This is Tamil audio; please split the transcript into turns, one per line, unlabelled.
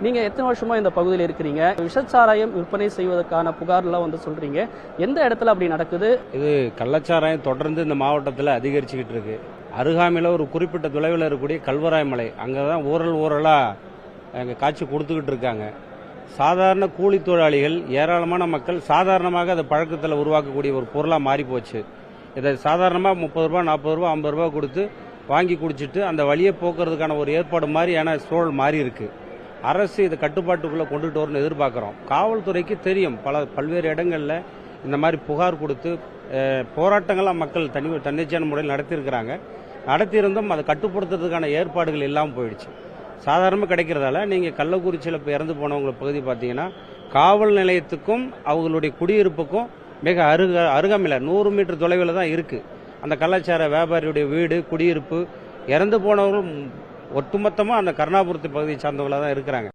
நீங்க எத்தனை வருஷமா இந்த பகுதியில் இருக்கிறீங்க? விஷச்சாராயம் விற்பனை செய்வதற்கான புகார்லாம் சொல்றீங்க. எந்த இடத்துல அப்படி நடக்குது?
இது கள்ளச்சாராயம் தொடர்ந்து இந்த மாவட்டத்தில் அதிகரிச்சுக்கிட்டு இருக்கு. அருகாமையில் ஒரு குறிப்பிட்ட தொலைவில் இருக்கக்கூடிய கல்வராய் மலை, அங்கே தான் ஊரலாக அங்கே காட்சி கொடுத்துக்கிட்டு இருக்காங்க. சாதாரண கூலி தொழிலாளிகள், ஏராளமான மக்கள் சாதாரணமாக அதை பழக்கத்தில் உருவாக்கக்கூடிய ஒரு பொருளாக மாறி போச்சு. இதை சாதாரணமாக 30 ரூபா, 40 ரூபா, 50 ரூபா கொடுத்து வாங்கி குடிச்சிட்டு அந்த வழியை போக்குறதுக்கான ஒரு ஏற்பாடு மாதிரியான சூழல் மாறி இருக்கு. அரசு இதை கட்டுப்பாட்டுக்குள்ளே கொண்டுட்டு வரணும்னு எதிர்பார்க்குறோம். காவல்துறைக்கு தெரியும், பல்வேறு இடங்களில் இந்த மாதிரி புகார் கொடுத்து போராட்டங்கள்லாம் மக்கள் தன்னிச்சையான முறையில் நடத்தியிருந்தோம். அதை கட்டுப்படுத்துறதுக்கான ஏற்பாடுகள் இல்லாமல் போயிடுச்சு. சாதாரணமாக கிடைக்கிறதால நீங்கள் கள்ளக்குறிச்சியில் இப்போ இறந்து போனவங்கள பகுதி பார்த்தீங்கன்னா காவல் நிலையத்துக்கும் அவங்களுடைய குடியிருப்புக்கும் மிக அருகாமையில் 100 மீட்டர் தொலைவில் தான் இருக்குது. அந்த கள்ளச்சார வியாபாரியுடைய வீடு, குடியிருப்பு, இறந்து போனவர்கள் ஒட்டுமொத்தமாக அந்த கருணாபுரத்து பகுதியை சார்ந்தவங்களாக தான் இருக்கிறாங்க.